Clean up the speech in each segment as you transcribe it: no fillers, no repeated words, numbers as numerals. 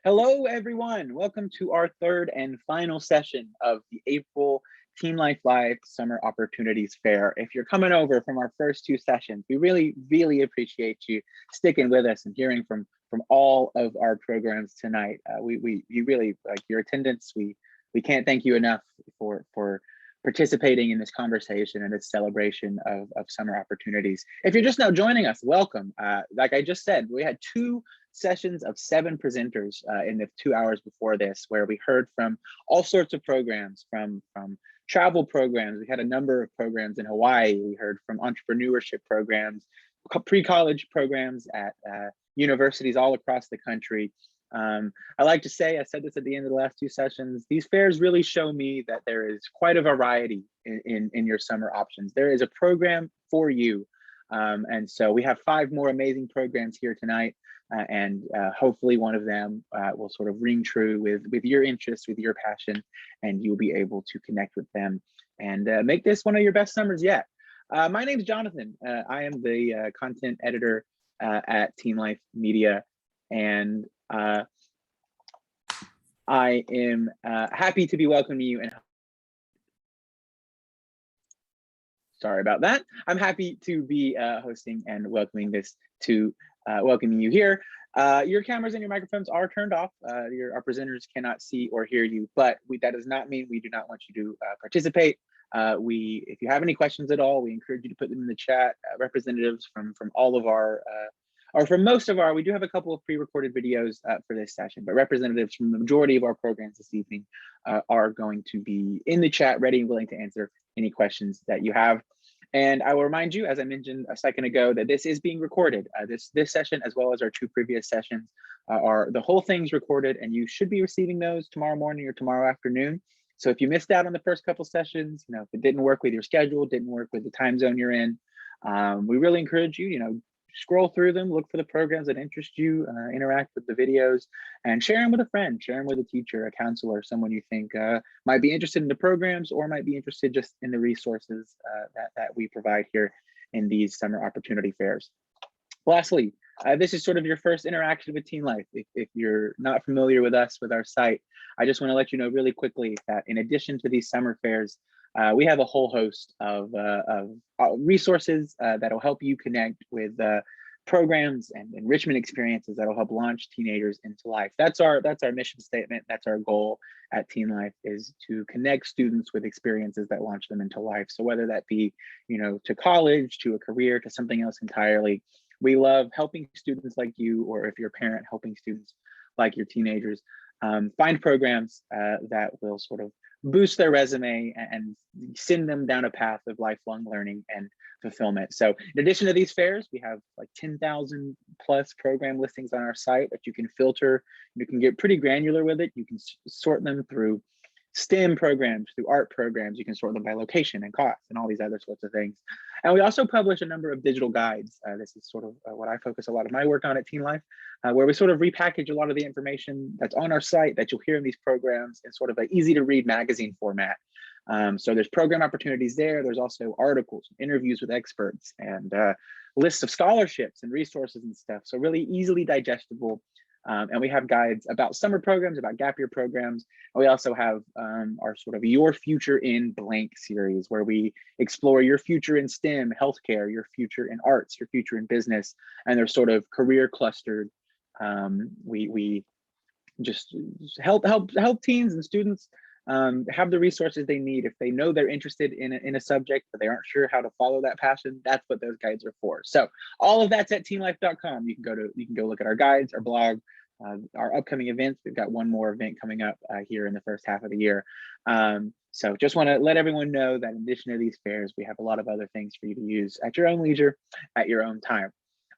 Hello, everyone. Welcome to our third and final session of the April TeenLife Live Summer Opportunities Fair. If you're coming over from our first two sessions, we really appreciate you sticking with us and hearing from all of our programs tonight. You really like your attendance. We can't thank you enough for participating in this conversation and this celebration of summer opportunities. If you're just now joining us, welcome. Like I just said, we had two sessions of 7 presenters in the 2 hours before this, where we heard from all sorts of programs, from travel programs. We had a number of programs in Hawaii. We heard from entrepreneurship programs, pre-college programs at universities all across the country. I like to say, I said this at the end of the last 2 sessions, these fairs really show me that there is quite a variety in your summer options. There is a program for you. And so we have 5 more amazing programs here tonight. And hopefully one of them will sort of ring true with your interest, with your passion, and you'll be able to connect with them and make this one of your best summers yet. My name is Jonathan. I am the content editor at TeenLife Media, and I am happy to be welcoming you. And sorry about that. I'm happy to be hosting and welcoming you here. Your cameras and your microphones are turned off. Our presenters cannot see or hear you, but that does not mean we do not want you to participate. If you have any questions at all, we encourage you to put them in the chat. Representatives from all of our, or from most of our, we do have a couple of pre-recorded videos for this session, but representatives from the majority of our programs this evening are going to be in the chat, ready and willing to answer any questions that you have. And I will remind you, as I mentioned a second ago, that this is being recorded. This session, as well as our 2 previous sessions, the whole thing's recorded, and you should be receiving those tomorrow morning or tomorrow afternoon. So if you missed out on the first couple sessions, if it didn't work with your schedule, didn't work with the time zone you're in, we really encourage you, scroll through them, look for the programs that interest you, interact with the videos, and share them with a friend, share them with a teacher, a counselor, someone you think might be interested in the programs or might be interested just in the resources that we provide here in these summer opportunity fairs. Lastly, this is sort of your first interaction with TeenLife. If you're not familiar with us, with our site, I just want to let you know really quickly that in addition to these summer fairs, we have a whole host of resources that'll help you connect with programs and enrichment experiences that'll help launch teenagers into life. That's our mission statement. That's our goal at TeenLife, is to connect students with experiences that launch them into life. So whether that be, to college, to a career, to something else entirely, we love helping students like you, or if you're a parent, helping students like your teenagers find programs that will sort of boost their resume and send them down a path of lifelong learning and fulfillment. So in addition to these fairs, we have like 10,000 plus program listings on our site that you can filter. You can get pretty granular with it. You can sort them through STEM programs, through art programs. You can sort them by location and cost and all these other sorts of things. And we also publish a number of digital guides. This is sort of what I focus a lot of my work on at TeenLife, where we sort of repackage a lot of the information that's on our site that you'll hear in these programs in sort of an easy to read magazine format. So there's program opportunities there. There's also articles, interviews with experts, and lists of scholarships and resources and stuff. So really easily digestible. And we have guides about summer programs, about gap year programs. And we also have our sort of Your Future in Blank series, where we explore your future in STEM, healthcare, your future in arts, your future in business, and they're sort of career clustered. We just help teens and students have the resources they need. If they know they're interested in a subject, but they aren't sure how to follow that passion, that's what those guides are for. So all of that's at teenlife.com. You can go look at our guides, our blog, our upcoming events. We've got one more event coming up here in the first half of the year. So just want to let everyone know that in addition to these fairs, we have a lot of other things for you to use at your own leisure, at your own time.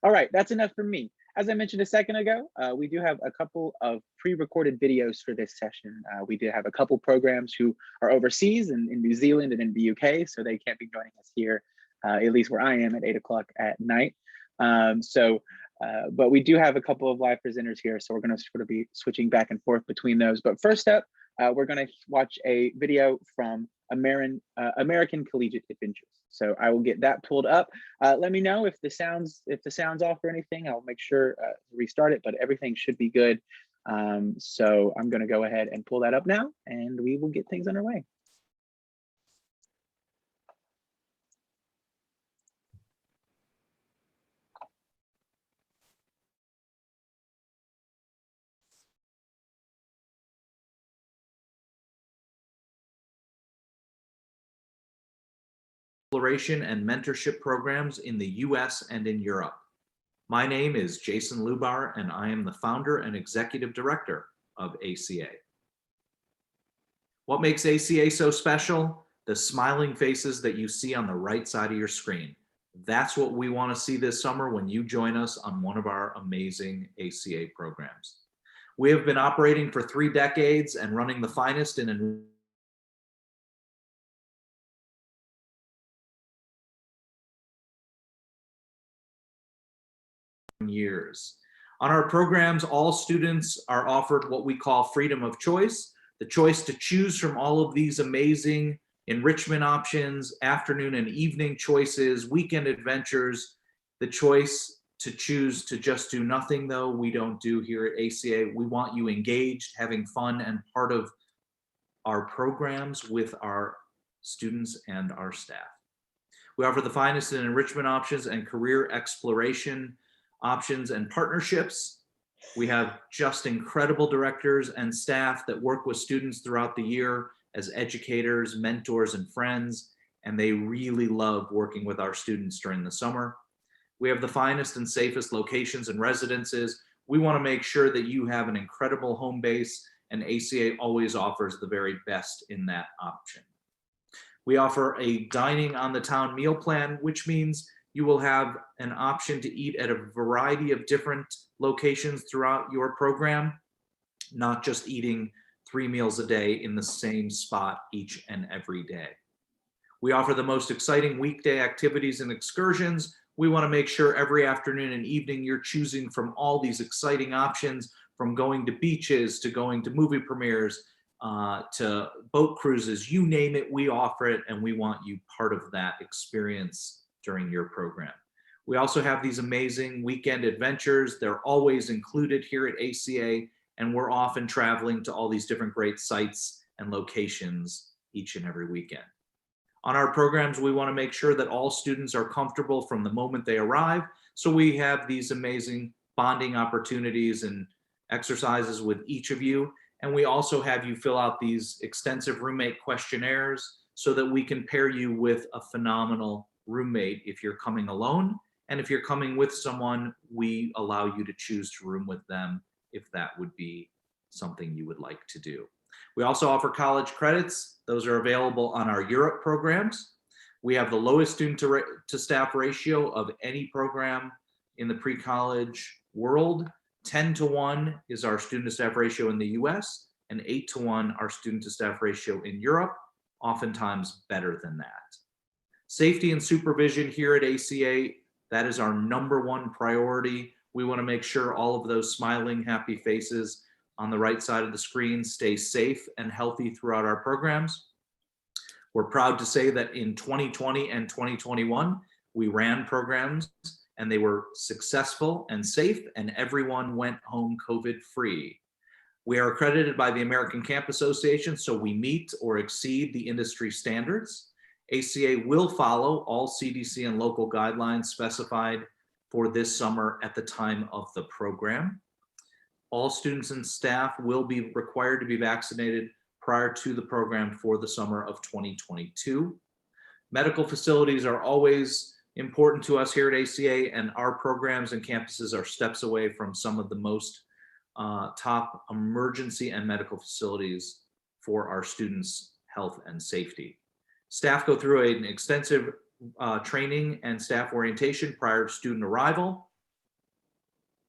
All right, that's enough from me. As I mentioned a second ago, we do have a couple of pre-recorded videos for this session. We did have a couple programs who are overseas in New Zealand and in the UK, so they can't be joining us here, at least where I am, at 8 o'clock at night. But we do have a couple of live presenters here, so we're going to sort of be switching back and forth between those. But first up, we're going to watch a video from American Collegiate Adventures. So I will get that pulled up. Let me know if the sound's off or anything. I'll make sure to restart it, but everything should be good. So I'm going to go ahead and pull that up now, and we will get things underway. Exploration and mentorship programs in the US and in Europe. My name is Jason Lubar, and I am the founder and executive director of ACA. What makes ACA so special? The smiling faces that you see on the right side of your screen. That's what we want to see this summer when you join us on one of our amazing ACA programs. We have been operating for 3 decades and running the finest in years. On our programs, all students are offered what we call freedom of choice, the choice to choose from all of these amazing enrichment options, afternoon and evening choices, weekend adventures, the choice to choose to just do nothing, though we don't do here at ACA. We want you engaged, having fun, and part of our programs with our students and our staff. We offer the finest in enrichment options and career exploration options and partnerships. We have just incredible directors and staff that work with students throughout the year as educators, mentors, and friends, and they really love working with our students during the summer. We have the finest and safest locations and residences. We want to make sure that you have an incredible home base, and ACA always offers the very best in that option. We offer a dining on the town meal plan, which means you will have an option to eat at a variety of different locations throughout your program, not just eating 3 meals a day in the same spot each and every day. We offer the most exciting weekday activities and excursions. We want to make sure every afternoon and evening you're choosing from all these exciting options, from going to beaches to going to movie premieres, to boat cruises, you name it, we offer it, and we want you part of that experience during your program. We also have these amazing weekend adventures. They're always included here at ACA, and we're often traveling to all these different great sites and locations each and every weekend. On our programs, we want to make sure that all students are comfortable from the moment they arrive, so we have these amazing bonding opportunities and exercises with each of you. And we also have you fill out these extensive roommate questionnaires so that we can pair you with a phenomenal roommate if you're coming alone. And if you're coming with someone, we allow you to choose to room with them if that would be something you would like to do. We also offer college credits. Those are available on our Europe programs. We have the lowest student to staff ratio of any program in the pre-college world. 10-to-1 is our student to staff ratio in the US, and 8-to-1 our student to staff ratio in Europe, oftentimes better than that. Safety and supervision here at ACA, that is our #1 priority. We want to make sure all of those smiling, happy faces on the right side of the screen stay safe and healthy throughout our programs. We're proud to say that in 2020 and 2021, we ran programs and they were successful and safe, and everyone went home COVID-free. We are accredited by the American Camp Association, so we meet or exceed the industry standards. ACA will follow all CDC and local guidelines specified for this summer at the time of the program. All students and staff will be required to be vaccinated prior to the program for the summer of 2022. Medical facilities are always important to us here at ACA, and our programs and campuses are steps away from some of the most top emergency and medical facilities for our students' health and safety. Staff go through an extensive training and staff orientation prior to student arrival.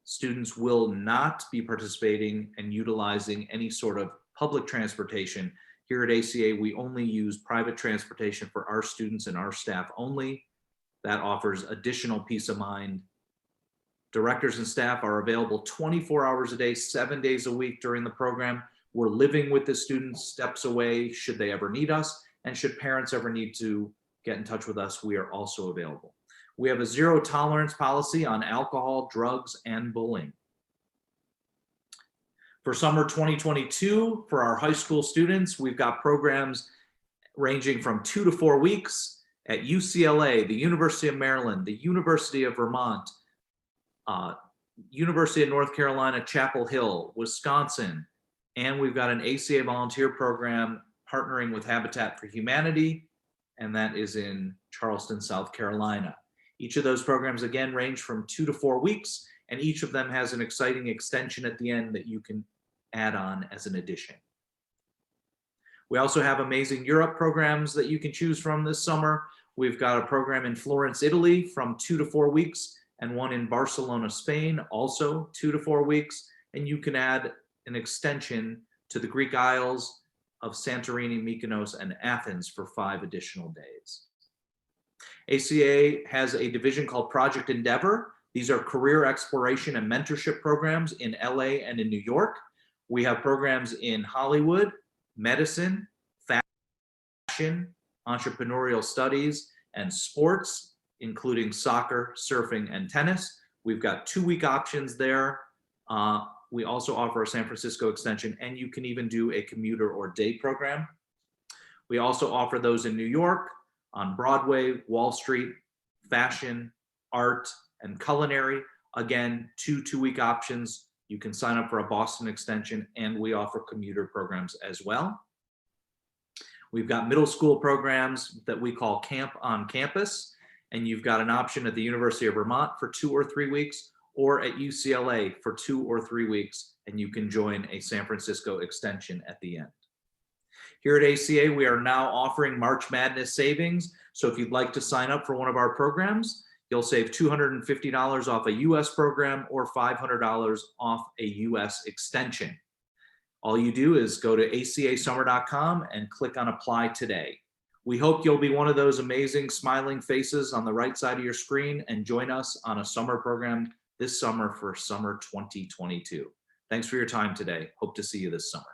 Students will not be participating and utilizing any sort of public transportation. Here at ACA, we only use private transportation for our students and our staff only. That offers additional peace of mind. Directors and staff are available 24 hours a day, 7 days a week during the program. We're living with the students steps away should they ever need us, and should parents ever need to get in touch with us, we are also available. We have a zero tolerance policy on alcohol, drugs, and bullying. For summer 2022, for our high school students, we've got programs ranging from 2 to 4 weeks at UCLA, the University of Maryland, the University of Vermont, University of North Carolina, Chapel Hill, Wisconsin, and we've got an ACA volunteer program partnering with Habitat for Humanity, and that is in Charleston, South Carolina. Each of those programs, again, range from 2 to 4 weeks, and each of them has an exciting extension at the end that you can add on as an addition. We also have amazing Europe programs that you can choose from this summer. We've got a program in Florence, Italy from 2 to 4 weeks, and one in Barcelona, Spain, also 2 to 4 weeks. And you can add an extension to the Greek Isles of Santorini, Mykonos, and Athens for 5 additional days. ACA has a division called Project Endeavor. These are career exploration and mentorship programs in LA and in New York. We have programs in Hollywood, medicine, fashion, entrepreneurial studies, and sports, including soccer, surfing, and tennis. We've got 2-week options there. We also offer a San Francisco extension, and you can even do a commuter or day program. We also offer those in New York, on Broadway, Wall Street, fashion, art, and culinary. Again, 2-week options. You can sign up for a Boston extension, and we offer commuter programs as well. We've got middle school programs that we call Camp on Campus, and you've got an option at the University of Vermont for 2 or 3 weeks, or at UCLA for 2 or 3 weeks, and you can join a San Francisco extension at the end. Here at ACA, we are now offering March Madness savings. So if you'd like to sign up for one of our programs, you'll save $250 off a US program or $500 off a US extension. All you do is go to acasummer.com and click on Apply Today. We hope you'll be one of those amazing smiling faces on the right side of your screen and join us on a summer program this summer for summer 2022. Thanks for your time today. Hope to see you this summer.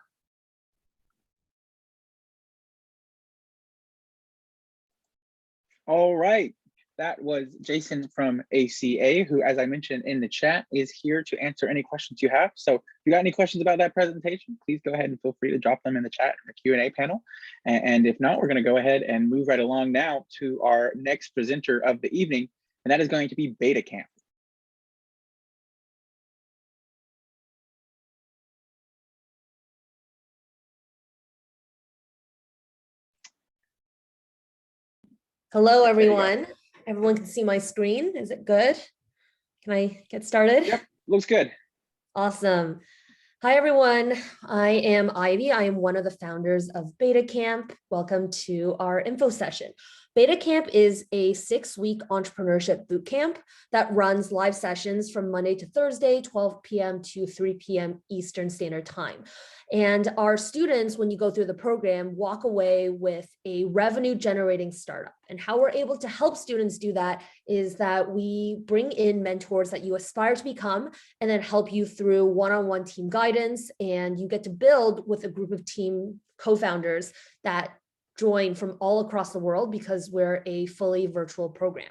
All right. That was Jason from ACA, who, as I mentioned in the chat, is here to answer any questions you have. So if you got any questions about that presentation, please go ahead and feel free to drop them in the chat in the Q&A panel. And if not, we're going to go ahead and move right along now to our next presenter of the evening, and that is going to be BetaCamp. Hello, everyone. Everyone can see my screen. Is it good? Can I get started? Yep, looks good. Awesome. Hi, everyone. I am Ivy. I am one of the founders of BetaCamp. Welcome to our info session. BetaCamp is a 6-week entrepreneurship bootcamp that runs live sessions from Monday to Thursday, 12 p.m. to 3 p.m. Eastern Standard Time. And our students, when you go through the program, walk away with a revenue generating startup. And how we're able to help students do that is that we bring in mentors that you aspire to become and then help you through one-on-one team guidance. And you get to build with a group of team co-founders that join from all across the world because we're a fully virtual program.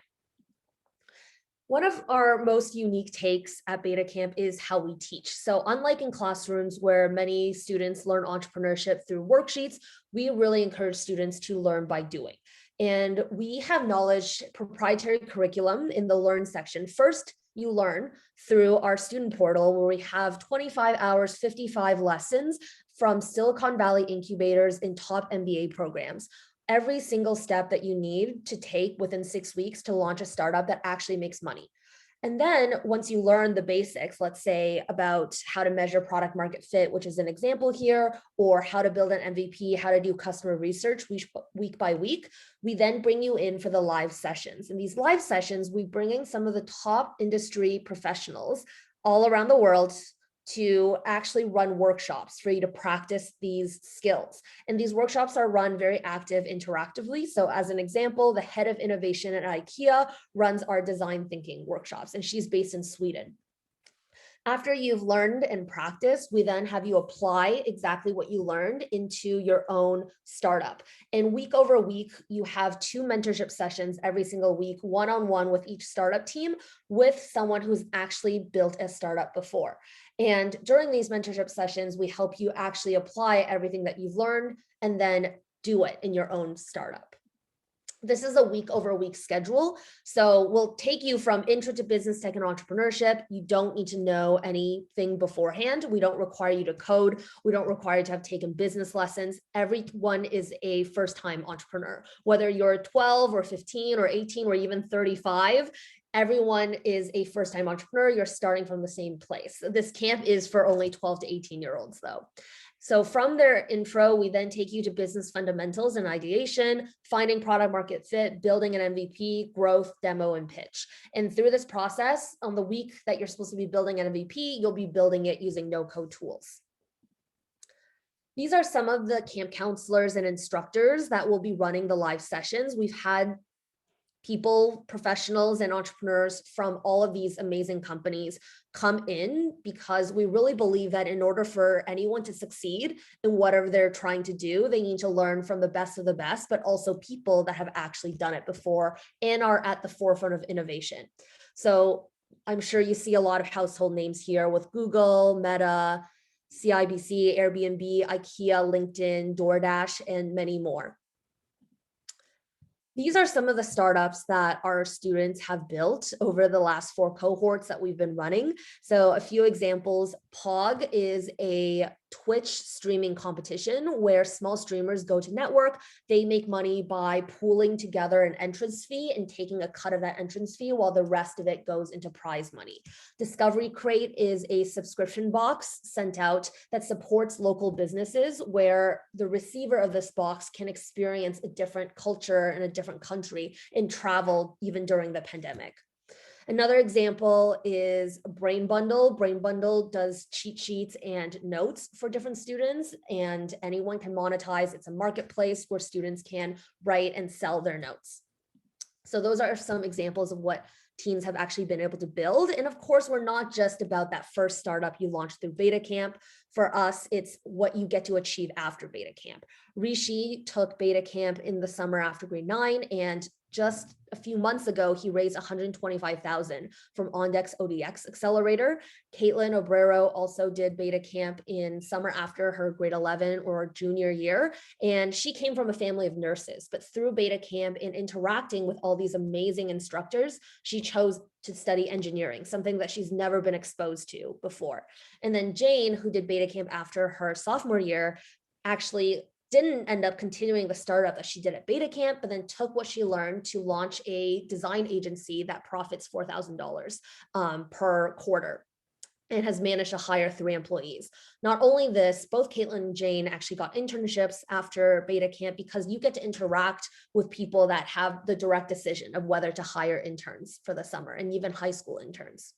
One of our most unique takes at BetaCamp is how we teach. So unlike in classrooms where many students learn entrepreneurship through worksheets, we really encourage students to learn by doing. And we have knowledge proprietary curriculum in the Learn section. First, you learn through our student portal where we have 25 hours, 55 lessons from Silicon Valley incubators in top MBA programs. Every single step that you need to take within 6 weeks to launch a startup that actually makes money. And then once you learn the basics, let's say about how to measure product market fit, which is an example here, or how to build an MVP, how to do customer research week by week, we then bring you in for the live sessions. In these live sessions, we bring in some of the top industry professionals all around the world to actually run workshops for you to practice these skills. And these workshops are run very active interactively. So as an example, the head of innovation at IKEA runs our design thinking workshops, and she's based in Sweden. After you've learned and practiced, we then have you apply exactly what you learned into your own startup. And week over week, you have 2 mentorship sessions every single week, one-on-one with each startup team with someone who's actually built a startup before. And during these mentorship sessions, we help you actually apply everything that you've learned and then do it in your own startup. This is a week-over-week schedule. So we'll take you from intro to business tech and entrepreneurship. You don't need to know anything beforehand. We don't require you to code. We don't require you to have taken business lessons. Everyone is a first-time entrepreneur. Whether you're 12 or 15 or 18 or even 35, everyone is a first-time entrepreneur. You're starting from the same place. This camp is for only 12 to 18-year-olds though. So from their intro, we then take you to business fundamentals and ideation, finding product market fit, building an MVP, growth, demo, and pitch. And through this process, on the week that you're supposed to be building an MVP, you'll be building it using no-code tools. These are some of the camp counselors and instructors that will be running the live sessions. We've had people, professionals, and entrepreneurs from all of these amazing companies come in because we really believe that in order for anyone to succeed in whatever they're trying to do, they need to learn from the best of the best, but also people that have actually done it before and are at the forefront of innovation. So I'm sure you see a lot of household names here with Google, Meta, CIBC, Airbnb, IKEA, LinkedIn, DoorDash, and many more. These are some of the startups that our students have built over the last 4 cohorts that we've been running. So a few examples, Pog is a Twitch streaming competition where small streamers go to network. They make money by pooling together an entrance fee and taking a cut of that entrance fee while the rest of it goes into prize money. Discovery Crate is a subscription box sent out that supports local businesses where the receiver of this box can experience a different culture in a different country and travel even during the pandemic. Another example is Brain Bundle. Brain Bundle does cheat sheets and notes for different students, and anyone can monetize. It's a marketplace where students can write and sell their notes. So those are some examples of what teens have actually been able to build. And of course, we're not just about that first startup you launched through BetaCamp. For us, it's what you get to achieve after BetaCamp. Rishi took BetaCamp in the summer after grade 9, and just a few months ago, he raised $125,000 from Ondex ODX Accelerator. Caitlin Obrero also did BetaCamp in summer after her grade 11 or junior year. And she came from a family of nurses, but through BetaCamp and interacting with all these amazing instructors, she chose to study engineering, something that she's never been exposed to before. And then Jane, who did BetaCamp after her sophomore year, actually didn't end up continuing the startup that she did at BetaCamp, but then took what she learned to launch a design agency that profits $4,000 per quarter and has managed to hire 3 employees. Not only this, both Caitlin and Jane actually got internships after BetaCamp because you get to interact with people that have the direct decision of whether to hire interns for the summer and even high school interns.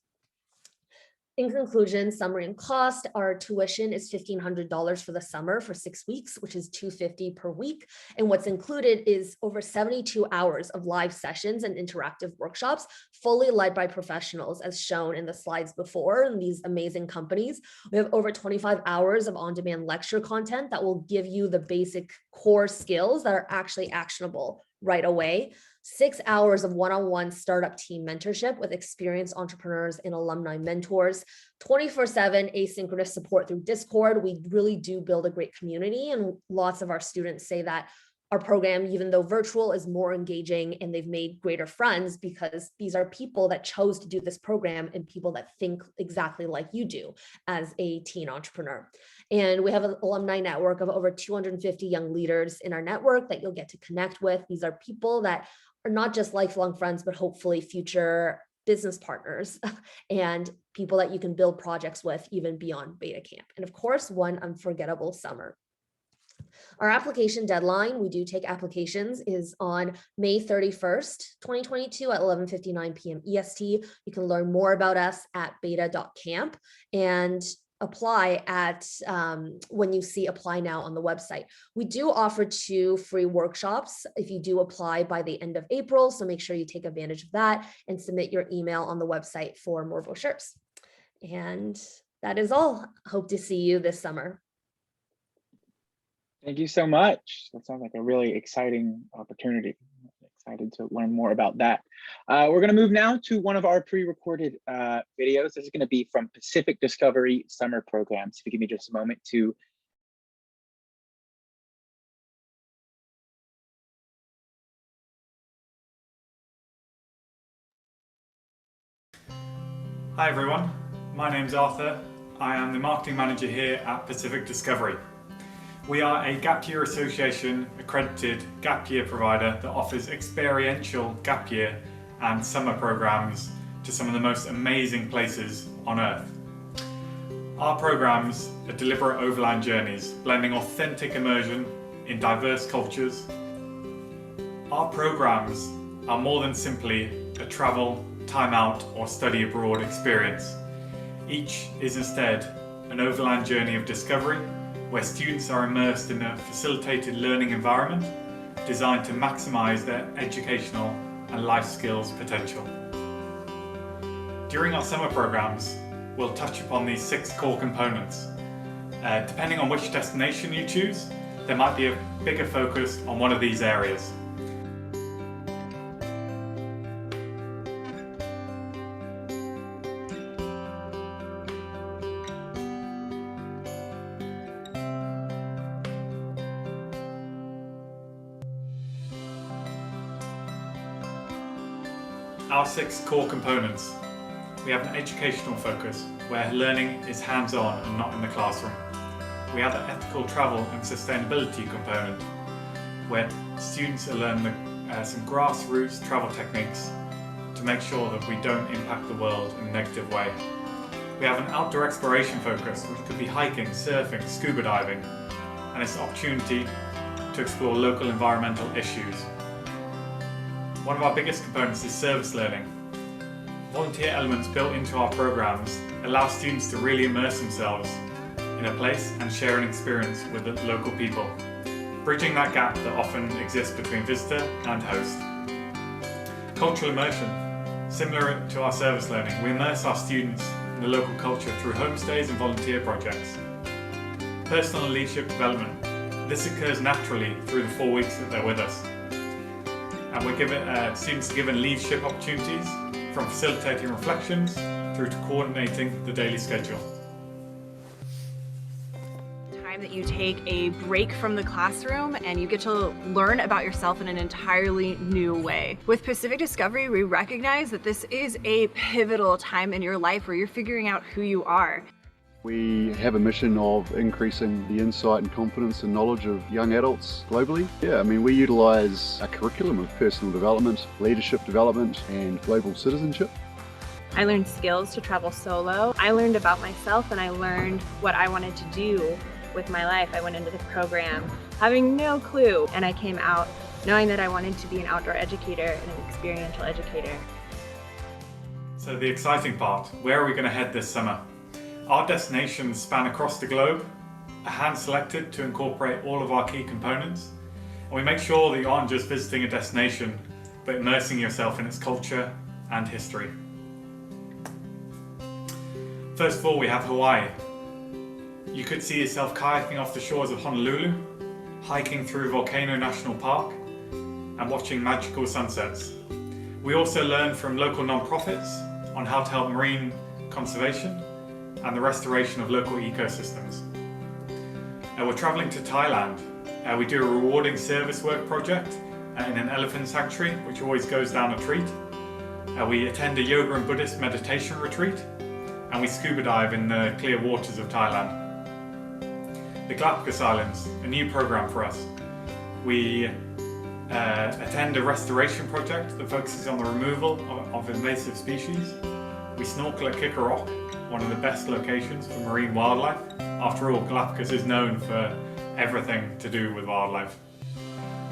In conclusion, summary and cost, our tuition is $1,500 for the summer for 6 weeks, which is $250 per week. And what's included is over 72 hours of live sessions and interactive workshops, fully led by professionals, as shown in the slides before, in these amazing companies. We have over 25 hours of on-demand lecture content that will give you the basic core skills that are actually actionable right away. 6 hours of one-on-one startup team mentorship with experienced entrepreneurs and alumni mentors, 24/7 asynchronous support through Discord. We really do build a great community, and lots of our students say that our program, even though virtual, is more engaging and they've made greater friends because these are people that chose to do this program and people that think exactly like you do as a teen entrepreneur. And we have an alumni network of over 250 young leaders in our network that you'll get to connect with. These are people that are not just lifelong friends, but hopefully future business partners and people that you can build projects with even beyond BetaCamp. And of course, one unforgettable summer. Our application deadline, we do take applications, is on May 31st, 2022 at 11:59 p.m. EST. You can learn more about us at beta.camp and apply at when you see apply now on the website. We do offer 2 free workshops if you do apply by the end of April. So make sure you take advantage of that and submit your email on the website for more brochures. And that is all. Hope to see you this summer. Thank you so much. That sounds like a really exciting opportunity. excited to learn more about that. We're going to move now to one of our pre-recorded videos. This is going to be from Pacific Discovery Summer Programs. If you give me just a moment to. Hi everyone, my name's Arthur. I am the marketing manager here at Pacific Discovery. We are a Gap Year Association accredited gap year provider that offers experiential gap year and summer programs to some of the most amazing places on Earth. Our programs are deliberate overland journeys, blending authentic immersion in diverse cultures. Our programs are more than simply a travel, time out or study abroad experience. Each is instead an overland journey of discovery where students are immersed in a facilitated learning environment designed to maximize their educational and life skills potential. During our summer programs, we'll touch upon these 6 core components. Depending on which destination you choose, there might be a bigger focus on one of these areas. Our 6 core components. We have an educational focus, where learning is hands-on and not in the classroom. We have an ethical travel and sustainability component, where students are learning some grassroots travel techniques to make sure that we don't impact the world in a negative way. We have an outdoor exploration focus, which could be hiking, surfing, scuba diving, and it's an opportunity to explore local environmental issues. One of our biggest components is service learning. Volunteer elements built into our programs allow students to really immerse themselves in a place and share an experience with the local people, bridging that gap that often exists between visitor and host. Cultural immersion. Similar to our service learning, we immerse our students in the local culture through homestays and volunteer projects. Personal and leadership development. This occurs naturally through the 4 weeks that they're with us. And we're given students are given leadership opportunities from facilitating reflections through to coordinating the daily schedule. Time that you take a break from the classroom and you get to learn about yourself in an entirely new way. With Pacific Discovery, we recognize that this is a pivotal time in your life where you're figuring out who you are. We have a mission of increasing the insight and confidence and knowledge of young adults globally. We utilise a curriculum of personal development, leadership development and global citizenship. I learned skills to travel solo. I learned about myself and I learned what I wanted to do with my life. I went into the program having no clue, and I came out knowing that I wanted to be an outdoor educator and an experiential educator. So the exciting part, where are we going to head this summer? Our destinations span across the globe, are hand-selected to incorporate all of our key components, and we make sure that you aren't just visiting a destination, but immersing yourself in its culture and history. First of all, we have Hawaii. You could see yourself kayaking off the shores of Honolulu, hiking through Volcano National Park, and watching magical sunsets. We also learn from local non-profits on how to help marine conservation and the restoration of local ecosystems. We're traveling to Thailand. We do a rewarding service work project in an elephant sanctuary, which always goes down a treat. We attend a yoga and Buddhist meditation retreat, and we scuba dive in the clear waters of Thailand. The Galapagos Islands, a new program for us. We attend a restoration project that focuses on the removal of invasive species. We snorkel at Kicker Rock, one of the best locations for marine wildlife. After all, Galapagos is known for everything to do with wildlife.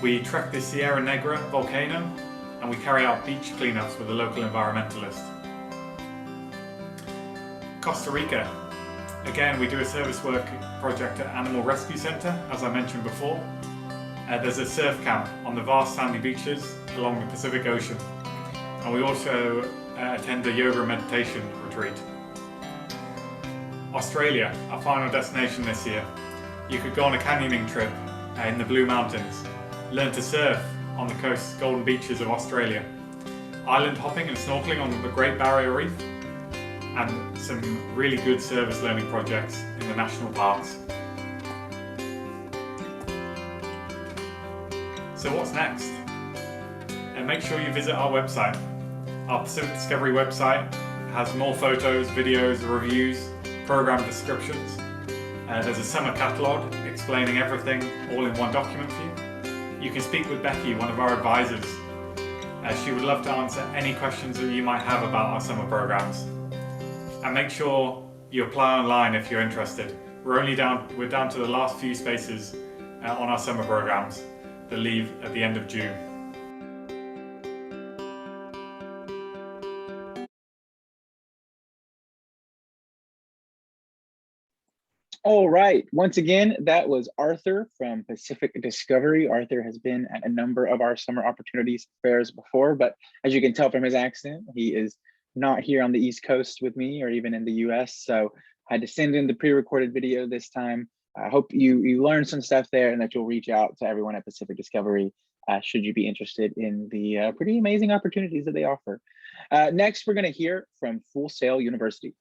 We trek the Sierra Negra volcano, and we carry out beach cleanups with a local environmentalist. Costa Rica. Again, we do a service work project at Animal Rescue Center, as I mentioned before. There's a surf camp on the vast sandy beaches along the Pacific Ocean. And we also attend a yoga meditation retreat. Australia, our final destination this year. You could go on a canyoning trip in the Blue Mountains, learn to surf on the coast's golden beaches of Australia, island hopping and snorkeling on the Great Barrier Reef, and some really good service learning projects in the national parks. So what's next? And make sure you visit our website. Our Pacific Discovery website has more photos, videos, reviews, program descriptions. There's a summer catalogue explaining everything all in one document for you. You can speak with Becky, one of our advisors. She would love to answer any questions that you might have about our summer programs. And make sure you apply online if you're interested. We're down to the last few spaces on our summer programs that leave at the end of June. All right, once again, that was Arthur from Pacific Discovery. Arthur has been at a number of our summer opportunities fairs before, but as you can tell from his accent, he is not here on the East Coast with me or even in the US. So I had to send in the pre-recorded video this time. I hope you learned some stuff there and that you'll reach out to everyone at Pacific Discovery should you be interested in the pretty amazing opportunities that they offer. Next, we're going to hear from Full Sail University.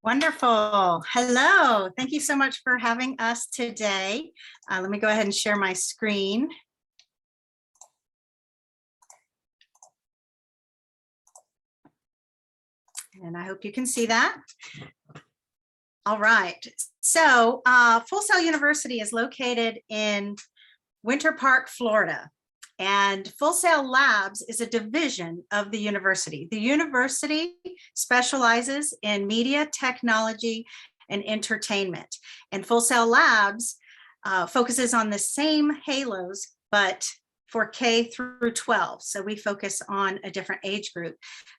Wonderful. Hello. Thank you so much for having us today. Let me go ahead and share my screen. And I hope you can see that. All right. So Full Sail University is located in Winter Park, Florida. And Full Sail Labs is a division of the university. The university specializes in media, technology, and entertainment. And Full Sail Labs focuses on the same halos, but for K through 12. So we focus on a different age group,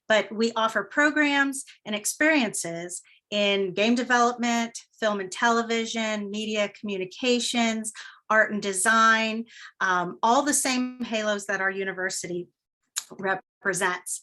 but we offer programs and experiences in game development, film and television, media communications, art and design, all the same halos that our university represents.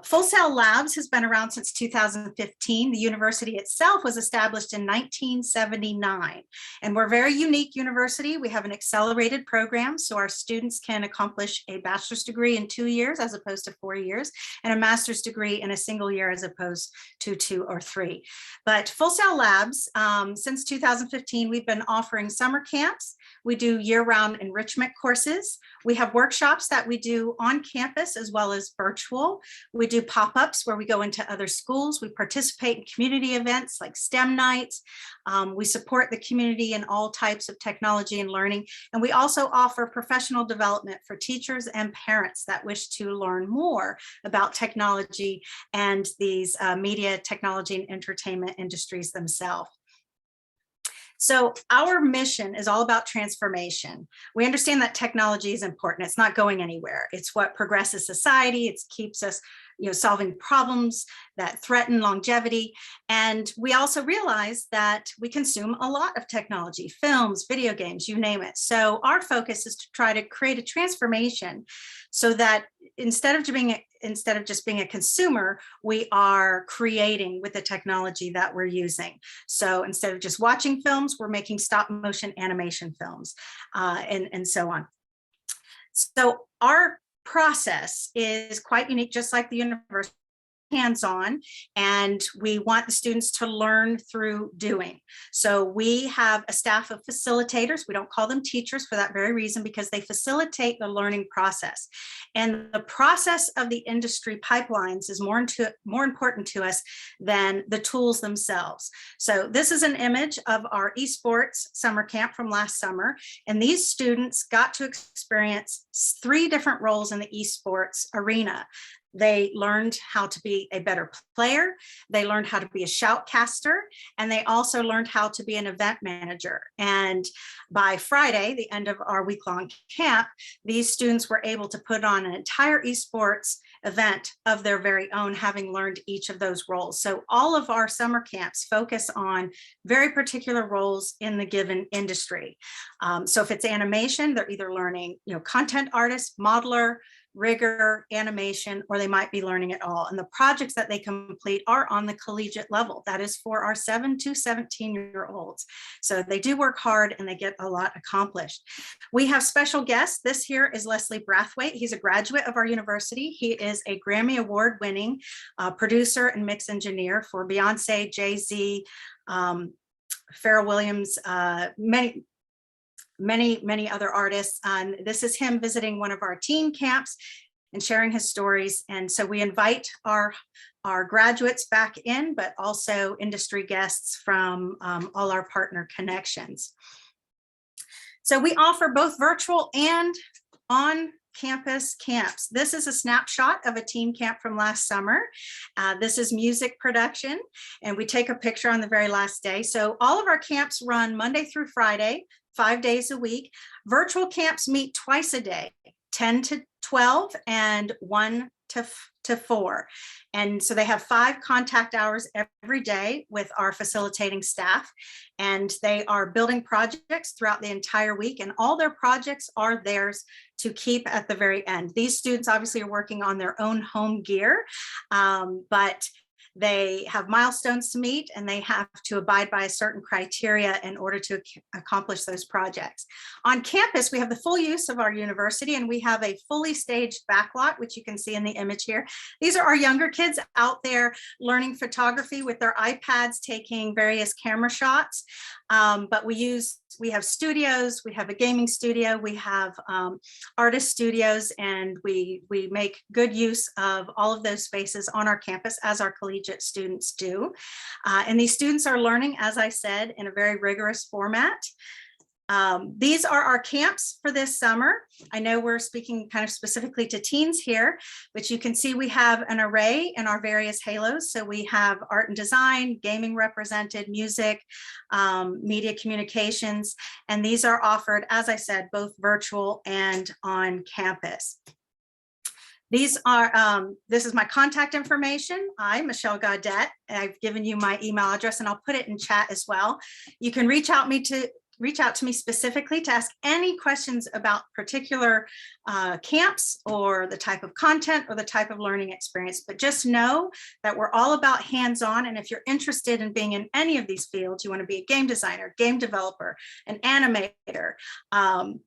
Full Sail Labs has been around since 2015. The university itself was established in 1979, and we're a very unique university. We have an accelerated program, so our students can accomplish a bachelor's degree in 2 years as opposed to 4 years, and a master's degree in a single year as opposed to 2 or 3. But Full Sail Labs, since 2015, we've been offering summer camps. We do year-round enrichment courses. We have workshops that we do on campus as well as virtual. We do pop-ups where we go into other schools. We participate in community events like STEM nights. We support the community in all types of technology and learning. And we also offer professional development for teachers and parents that wish to learn more about technology and these media, technology, and entertainment industries themselves. So our mission is all about transformation. We understand that technology is important. It's not going anywhere. It's what progresses society. It keeps us, solving problems that threaten longevity. And we also realize that we consume a lot of technology, films, video games, you name it. So our focus is to try to create a transformation so that instead of just being a consumer, we are creating with the technology that we're using. So instead of just watching films, we're making stop motion animation films and so on. So our process is quite unique, just like the university, hands-on, and we want the students to learn through doing. So we have a staff of facilitators. We don't call them teachers for that very reason, because they facilitate the learning process. And the process of the industry pipelines is more important to us than the tools themselves. So this is an image of our esports summer camp from last summer. And these students got to experience 3 different roles in the esports arena. They learned how to be a better player, they learned how to be a shoutcaster, and they also learned how to be an event manager. And by Friday, the end of our week-long camp, these students were able to put on an entire esports event of their very own, having learned each of those roles. So all of our summer camps focus on very particular roles in the given industry. So if it's animation, they're either learning, content artist, modeler, rigor, animation, or they might be learning it all. And the projects that they complete are on the collegiate level. That is for our 7 to 17-year-olds. So they do work hard and they get a lot accomplished. We have special guests. This here is Leslie Brathwaite. He's a graduate of our university. He is a Grammy Award winning producer and mix engineer for Beyonce, Jay-Z, Pharrell Williams, many other artists. And this is him visiting one of our teen camps and sharing his stories. And so we invite our graduates back in, but also industry guests from all our partner connections. So we offer both virtual and on-campus camps. This is a snapshot of a teen camp from last summer. This is music production, and we take a picture on the very last day. So all of our camps run Monday through Friday, 5 days a week. Virtual camps meet twice a day, 10 to 12 and 1 to 4. And so they have 5 contact hours every day with our facilitating staff, and they are building projects throughout the entire week, and all their projects are theirs to keep at the very end. These students obviously are working on their own home gear, but they have milestones to meet and they have to abide by a certain criteria in order to accomplish those projects. On campus, we have the full use of our university, and we have a fully staged backlot, which you can see in the image here. These are our younger kids out there learning photography with their iPads, taking various camera shots. But we have studios, we have a gaming studio, we have artist studios, and we make good use of all of those spaces on our campus, as our collegiate students do. And these students are learning, as I said, in a very rigorous format. These are our camps for this summer. I know we're speaking kind of specifically to teens here, but you can see we have an array in our various halos. So we have art and design, gaming represented, music, media communications, and these are offered, as I said, both virtual and on campus. These are, this is my contact information. I'm Michelle Gaudette. I've given you my email address, and I'll put it in chat as well. You can reach out to me specifically to ask any questions about particular camps or the type of content or the type of learning experience. But just know that we're all about hands-on. And if you're interested in being in any of these fields, you want to be a game designer, game developer, an animator,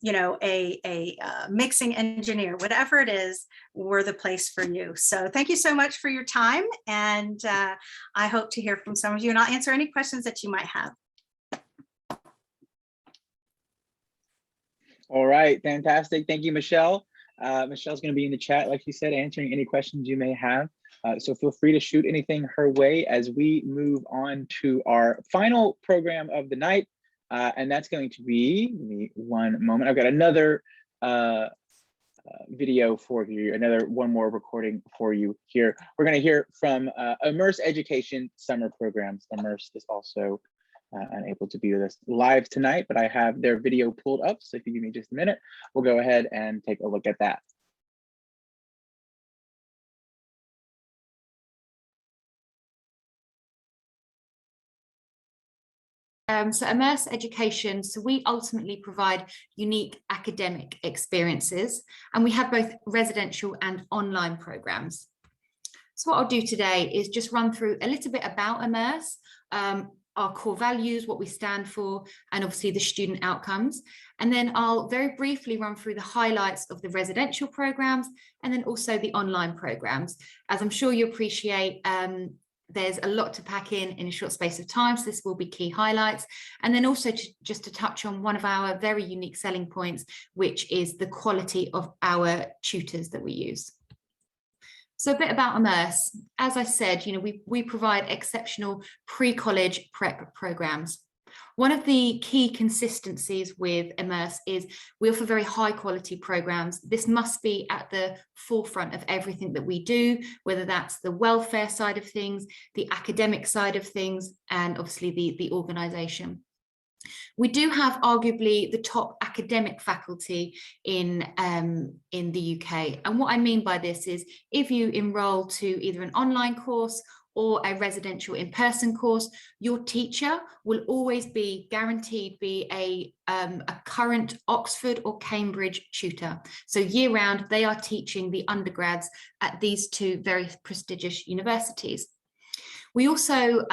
you know, a mixing engineer, whatever it is, we're the place for you. So thank you so much for your time. And I hope to hear from some of you, and I'll answer any questions that you might have. All right, fantastic. Thank you, Michelle. Michelle's going to be in the chat, like you said, answering any questions you may have. So feel free to shoot anything her way as we move on to our final program of the night. And that's going to be, give me one moment. I've got another video for you, one more recording for you here. We're going to hear from Immerse Education Summer Programs. Immerse is also unable to be with us live tonight, but I have their video pulled up. So if you give me just a minute, we'll go ahead and take a look at that. So Immerse Education, so we ultimately provide unique academic experiences, and we have both residential and online programs. So what I'll do today is just run through a little bit about Immerse, our core values, what we stand for, and obviously the student outcomes. And then I'll very briefly run through the highlights of the residential programs and then also the online programs. As I'm sure you appreciate, there's a lot to pack in a short space of time, so this will be key highlights. And then also just to touch on one of our very unique selling points, which is the quality of our tutors that we use. So a bit about Immerse. As I said, you know, we provide exceptional pre-college prep programs. One of the key consistencies with Immerse is we offer very high quality programs. This must be at the forefront of everything that we do, whether that's the welfare side of things, the academic side of things, and obviously the organisation. We do have arguably the top academic faculty in the UK. And what I mean by this is if you enroll to either an online course or a residential in-person course, your teacher will always be guaranteed be a current Oxford or Cambridge tutor. So year round, they are teaching the undergrads at these two very prestigious universities. We also,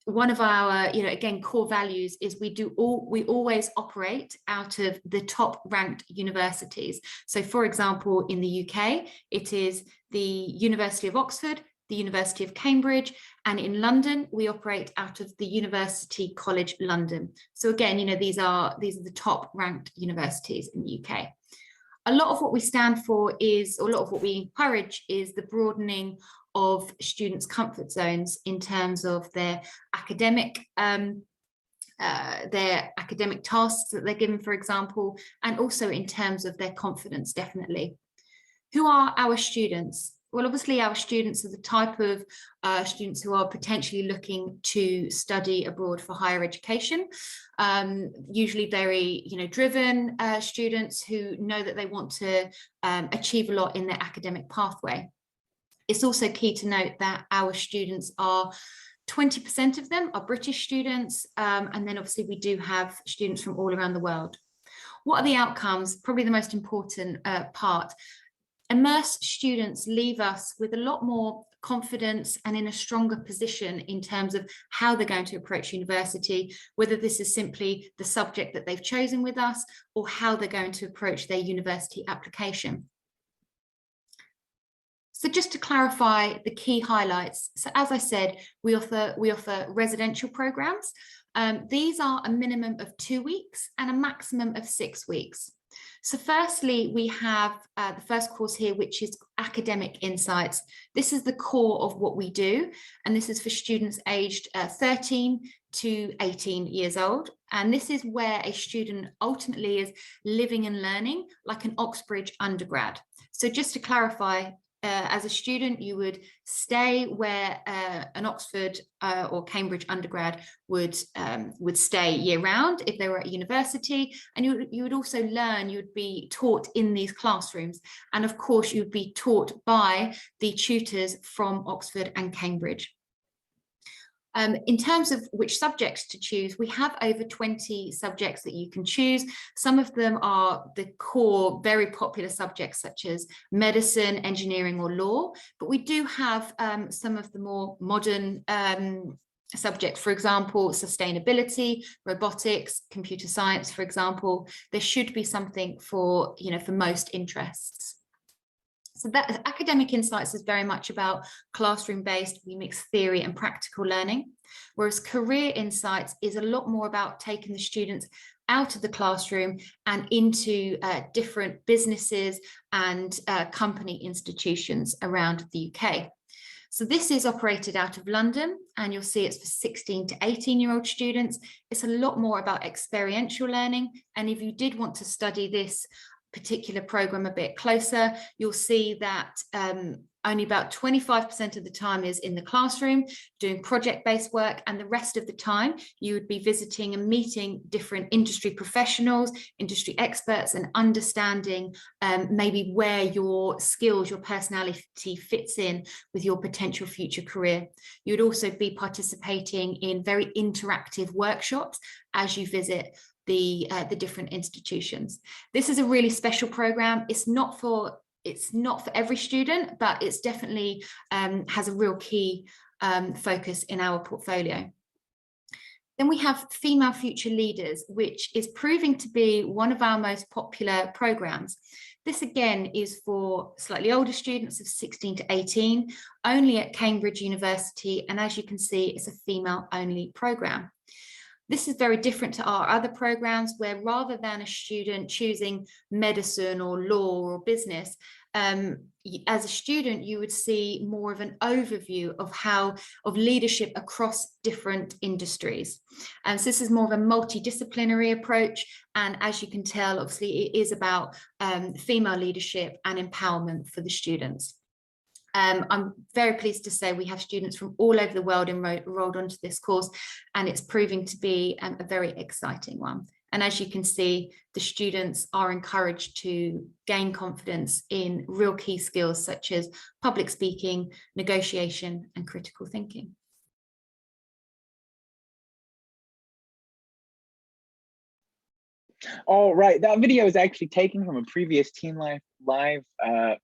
one of our, again, core values is we always operate out of the top ranked universities. So for example, in the UK, it is the University of Oxford, the University of Cambridge, and in London, we operate out of the University College London. So again, these are the top ranked universities in the UK. A lot of what we stand for is, or a lot of what we encourage is the broadening of students' comfort zones in terms of their academic tasks that they're given, for example, and also in terms of their confidence, definitely. Who are our students? Well, obviously our students are the type of students who are potentially looking to study abroad for higher education, usually very driven students who know that they want to achieve a lot in their academic pathway. It's also key to note that our students are 20% of them are British students, and then obviously we do have students from all around the world. What are the outcomes? Probably the most important part. Immerse students leave us with a lot more confidence and in a stronger position in terms of how they're going to approach university, whether this is simply the subject that they've chosen with us or how they're going to approach their university application. So just to clarify the key highlights, so as I said, we offer residential programs. These are a minimum of 2 weeks and a maximum of 6 weeks. So firstly, we have the first course here, which is Academic Insights. This is the core of what we do, and this is for students aged 13 to 18 years old. And this is where a student ultimately is living and learning like an Oxbridge undergrad. So just to clarify, as a student, you would stay where an Oxford or Cambridge undergrad would stay year round if they were at university, and you would also learn, you would be taught in these classrooms, and of course you'd be taught by the tutors from Oxford and Cambridge. In terms of which subjects to choose, we have over 20 subjects that you can choose. Some of them are the core, very popular subjects such as medicine, engineering or law, but we do have some of the more modern subjects, for example, sustainability, robotics, computer science, for example. There should be something for, for most interests. So that Academic Insights is very much about classroom-based. We mix theory and practical learning, whereas Career Insights is a lot more about taking the students out of the classroom and into different businesses and company institutions around the UK. So this is operated out of London, and you'll see it's for 16 to 18-year-old students. It's a lot more about experiential learning, and if you did want to study this particular program a bit closer, you'll see that only about 25% of the time is in the classroom doing project-based work, and the rest of the time you would be visiting and meeting different industry professionals, industry experts, and understanding maybe where your skills, your personality fits in with your potential future career. You would also be participating in very interactive workshops as you visit the different institutions. This is a really special program. It's not for every student, but it's definitely has a real key focus in our portfolio. Then we have Female Future Leaders, which is proving to be one of our most popular programs. This again is for slightly older students of 16 to 18, only at Cambridge University, and as you can see, it's a female-only program. This is very different to our other programs, where rather than a student choosing medicine or law or business, as a student, you would see more of an overview of leadership across different industries. So this is more of a multidisciplinary approach. And as you can tell, obviously, it is about female leadership and empowerment for the students. I'm very pleased to say we have students from all over the world enrolled onto this course, and it's proving to be a very exciting one. And as you can see, the students are encouraged to gain confidence in real key skills such as public speaking, negotiation, and critical thinking. All right, that video is actually taken from a previous TeenLife live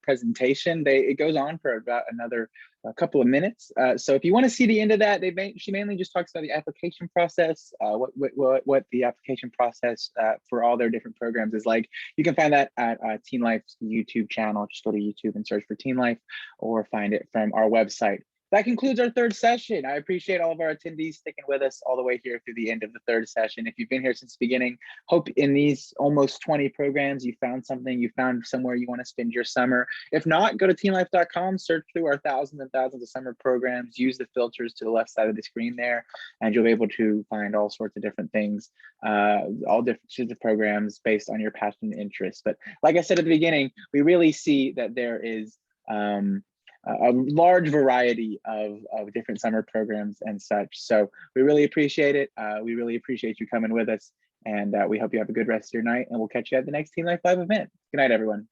presentation. It goes on for about another couple of minutes. So if you want to see the end of that, she mainly just talks about the application process, what the application process for all their different programs is like. You can find that at TeenLife's YouTube channel. Just go to YouTube and search for TeenLife, or find it from our website. That concludes our third session. I appreciate all of our attendees sticking with us all the way here through the end of the third session. If you've been here since the beginning, hope in these almost 20 programs, you found something, you found somewhere you want to spend your summer. If not, go to teenlife.com, search through our thousands and thousands of summer programs, use the filters to the left side of the screen there, and you'll be able to find all sorts of different things, all different sorts of programs based on your passion and interest. But like I said at the beginning, we really see that there is a large variety of different summer programs and such. So we really appreciate it. We really appreciate you coming with us, and we hope you have a good rest of your night, and we'll catch you at the next TeenLife Live event. Good night, everyone.